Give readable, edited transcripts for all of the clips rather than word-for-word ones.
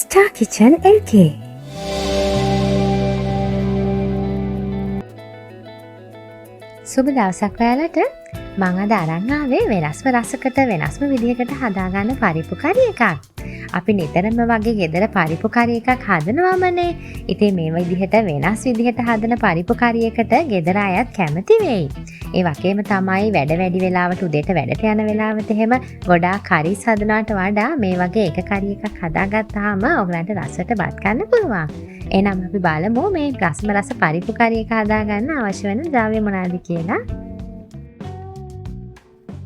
Star Kitchen LK. සුබ දවසක් ඔයාලට. මම අද අරන් ආවේ වෙනස්ම රසකට වෙනස්ම විදිහකට හදාගන්න පරිප්පු කරි එකක්. අපි නිතරම වගේ ගෙදර පරිප්පු කරි එකක් හදනවාමනේ. ඉතින් මේ විදිහට වෙනස් විදිහට හදන පරිප්පු කරි එකට ගෙදර අයත් කැමති වෙයි. ඒ වගේම තමයි වැඩ වෙලාවට උදේට වැඩට යන වෙලාවට එහෙම ගොඩාක් කරිස් හදනවට වඩා මේ වගේ එක කරි එකක් හදාගත්තාම ඔයගලන්ට රසට බත් ගන්න පුළුවන්. එහෙනම් අපි බලමු මේ රස පරිප්පු කරි එක හදාගන්න අවශ්‍ය වෙන ද්‍රව්‍ය මොනවාද කියලා.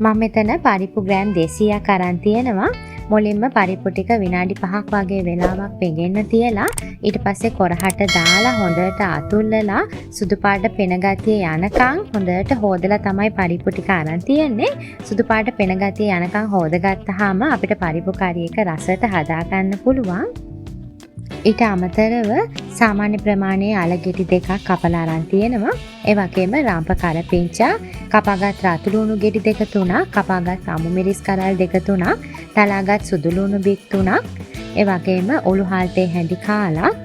මම මෙතන පරිප්පු ග්‍රෑම් 200ක් අරන් තියෙනවා. මුලින්ම පරිප්පු ටික විනාඩි 5ක් වගේ වෙලාවක් පෙගෙන්න තියලා ඊට පස්සේ කොරහට දාලා හොඳට අතුල්ලලා සුදු පාට පෙන ගතිය යනකම් හොඳට හොදලා තමයි පරිප්පු ටික අරන් තියෙන්නේ. සුදු පාට පෙන ගතිය යනකම් හොදගත්තාම අපිට පරිප්පු කරි එක රසට හදාගන්න පුළුවන්. ඊට අමතරව සාමාන්‍ය ප්‍රමාණයේ අල ගෙඩි දෙකක් කපලා අරන් තියෙනවා. ඒ වගේම රාම්ප කරපිංචා, කපාගත් රතු ලුණු ගෙඩි දෙක තුනක්, කපාගත් අමු මිරිස් කරල් දෙක තුනක්, තලාගත් සුදු ලුණු බික් තුනක්, ඒ වගේම ඔලු හාල් තේ හැඳි කාලක්,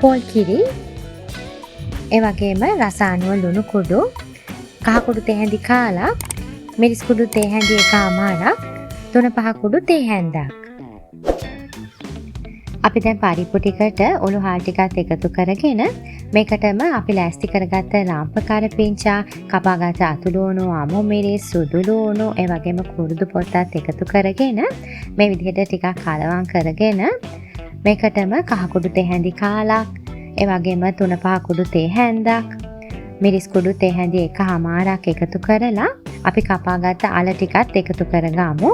පොල් කිරි, ඒ වගේම රස අනුව ලුණු කුඩු, කහ කුඩු තේ හැඳි කාලක්, මිරිස් කුඩු තේ හැඳි එකමාරක්, 3-5 කුඩු තේ හැඳක්. අපි දැන් පරිප්පු ටිකට ඔලු හාල් ටිකත් එකතු කරගෙන මේකටම අපි ලෑස්ති කරගත්ත රාම්ප කරපිංචා, කපාගත් අතුලුණු, අමු මිරිස්, සුදු ලුණු, ඒ වගේම කුරුදු පොත්තත් එකතු කරගෙන මේ විදිහට ටිකක් කලවම් කරගෙන මේකටම කහ කුඩු තේ හැඳි කාලක්, ඒ වගේම 3-5 කුඩු තේ හැඳක්, මිරිස් කුඩු තේ හැඳි එකමාරක් එකතු කරලා අපි කපාගත්ත අල ටිකත් එකතු කරගමු.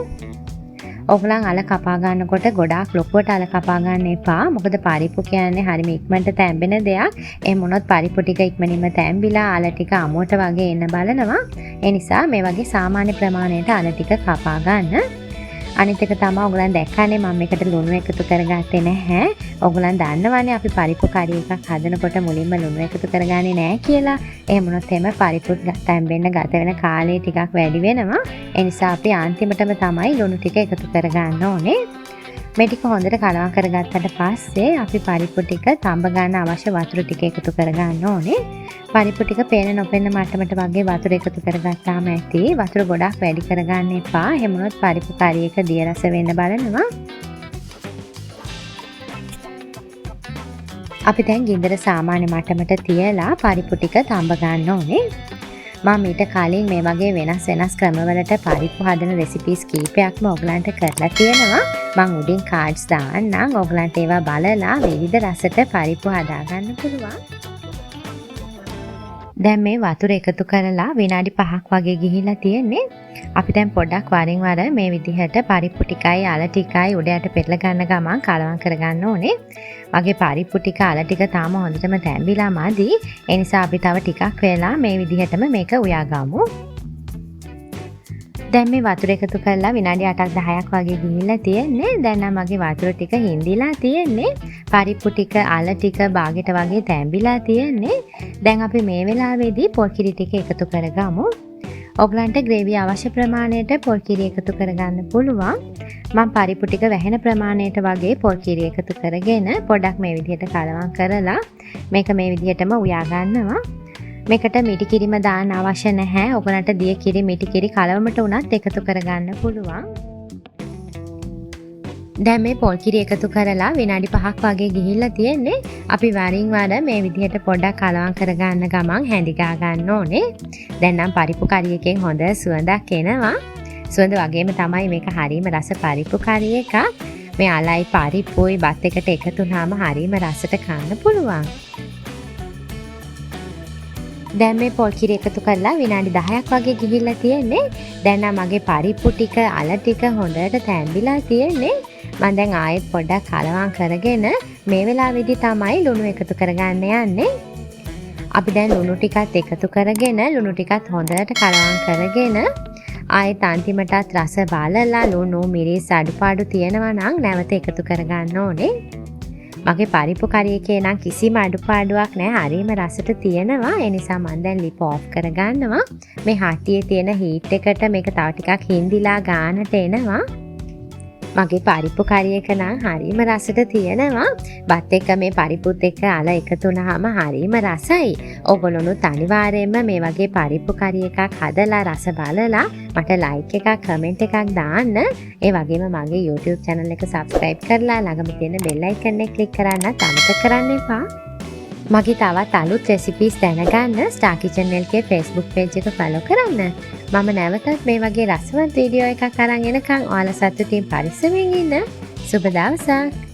ඔයගලන් අල කපා ගන්නකොට ගොඩාක් ලොකුවට අල කපා ගන්න එපා. මොකද පරිප්පු කියන්නේ හරිම ඉක්මනට තැම්බෙන දෙයක්. එහෙම වුණොත් පරිප්පු ටික ඉක්මනින්ම තැම්බිලා අල ටික අමුවට වගේ එන්න බලනවා. ඒ නිසා මේ වගේ සාමාන්‍ය ප්‍රමාණයට අල ටික කපා ගන්න. අනිත් එක තමයි ඔයගලන් දැක්කනේ මම මේකට ලුණු එකතු කරගත්තේ නැහැ. ඔයගලන් දන්නවනේ අපි පරිප්පු කරි එකක් හදනකොට මුලින්ම ලුණු එකතු කරගන්නේ නැහැ කියලා. එහෙම වුණොත් එහෙම පරිප්පු තැම්බෙන්න ගත වෙන කාලය ටිකක් වැඩි වෙනවා. ඒ නිසා අපි අන්තිමටම තමයි ලුණු ටික එකතු කරගන්න ඕනේ. මේ ටික හොඳට කලවම් කරගත්තට පස්සේ අපි පරිප්පු ටික තඹ ගන්න අවශ්‍ය වතුර ටික එකතු කරගන්න ඕනේ. පරිප්පු ටික පේන නොපෙන මට්ටමට වගේ වතුර එකතු කරගත්තාම ඇති. වතුර ගොඩක් වැඩි කරගන්න එපා. එහෙම වුණොත් පරිප්පු කරි එක දිය රස වෙන්න බලනවා. අපි දැන් ගින්දර සාමාන්‍ය මට්ටමට තියලා පරිප්පු ටික තඹ ගන්න ඕනේ. මම ඊට කලින් මේ වගේ වෙනස් ක්‍රමවලට පරිප්පු හදන රෙසිපීස් කීපයක්ම ඔයගලන්ට කරලා තියෙනවා. මම උඩින් කාඩ්ස් දාන්නම්. ඔයගලන්ට ඒවා බලලා විවිධ රසට පරිප්පු හදාගන්න පුළුවන්. දැන් මේ වතුර එකතු කරලා විනාඩි 5ක් වගේ ගිහිලා තියෙන්නේ. අපි දැන් පොඩ්ඩක් වරින් වර මේ විදිහට පරිප්පු ටිකයි අල ටිකයි උඩ යට පෙරලා ගන්න ගමන් කලවම් කරගන්න ඕනේ. මගේ පරිප්පු ටික අල ටික තාම හොඳටම තැම්බිලා මදි. ඒ නිසා අපි තව ටිකක් වෙලා මේ විදිහටම මේක උයාගමු. දැන් මේ වතුර එකතු කරලා විනාඩි 8ක් 10ක් වගේ ගිහිල්ලා තියෙන්නේ. දැන් නම් මගේ වතුර ටික හිඳිලා තියෙන්නේ. පරිප්පු ටික අල ටික බාගෙට වගේ තැම්බිලා තියෙන්නේ. දැන් අපි මේ වෙලාවේදී පොල් කිරි ටික එකතු කරගමු. ඔයගලන්ට ග්‍රේවි අවශ්‍ය ප්‍රමාණයට පොල් කිරි එකතු කරගන්න පුළුවන්. මම පරිප්පු ටික වැහෙන ප්‍රමාණයට වගේ පොල් කිරි එකතු කරගෙන පොඩ්ඩක් මේ විදිහට කලවම් කරලා මේක මේ විදිහටම උයා ගන්නවා. මේකට මිටි කිරිම දාන්න අවශ්‍ය නැහැ. ඔයගලන්ට දිය කිරි මිටි කිරි කලවමට උනත් එකතු කරගන්න පුළුවන්. දැන් මේ පොල් කිරි එකතු කරලා විනාඩි 5ක් වගේ ගිහිල්ලා තියෙන්නේ. අපි වරින් වර මේ විදිහට පොඩ්ඩක් කලවම් කරගන්න ගමන් හැඳි ගා ගන්න ඕනේ. දැන් නම් පරිප්පු කරි එකෙන් හොඳ සුවඳක් එනවා. සුවඳ වගේම තමයි මේක හරීම රස පරිප්පු කරි එකක්. මේ අලයි පරිප්පුයි බත් එකට එකතු වුණාම හරීම රසට කන්න පුළුවන්. දැන් මේ පොල් කිරි එකතු කරලා විනාඩි 10ක් වගේ ගිහිල්ලා තියෙන්නේ. දැන් නම් මගේ පරිප්පු ටික අල ටික හොඳට තැම්බිලා තියෙන්නේ. මම දැන් ආයෙත් පොඩ්ඩක් කලවම් කරගෙන මේ වෙලාවේදී තමයි ලුණු එකතු කරගන්න යන්නේ. අපි දැන් ලුණු ටිකත් එකතු කරගෙන ලුණු ටිකත් හොඳට කලවම් කරගෙන ආයෙත් අන්තිමටත් රස බලලා ලුණු මිරිස් අඩුපාඩු තියෙනවා නම් නැවත එකතු කරගන්න ඕනේ. මගේ පරිප්පු කරි එකේ නම් කිසිම අඩුපාඩුවක් නැහැ. හරිම රසට තියෙනවා. ඒ නිසා මම දැන් ලිප ඔෆ් කරගන්නවා. මේ හටියේ තියෙන හීට් එකට මේක තව ටිකක් හිඳිලා ගානට එනවා. මගේ පරිප්පු කරි එක නම් හරිම රසට තියෙනවා. බත් එක්ක මේ පරිප්පුත් එක්ක අල එකතු වුණාම හරිම රසයි. ඔයගොල්ලොනුත් අනිවාර්යයෙන්ම මේ වගේ පරිප්පු කරි එකක් හදලා රස බලලා මට ලයික් එකක් කමෙන්ට් එකක් දාන්න. ඒ වගේම මගේ YouTube channel එක subscribe කරලා ළඟම තියෙන bell icon එක click කරන්නත් අමතක කරන්න එපා. මගේ තවත් අලුත් රෙසිපීස් දැනගන්න star kitchen LK Facebook page එක follow කරන්න. මම නැවතත් මේ වගේ රසවත් වීඩියෝ එකක් අරන් එනකන් ඔයාලා සතුටින් පරිස්සමෙන් ඉන්න. සුබ දවසක්.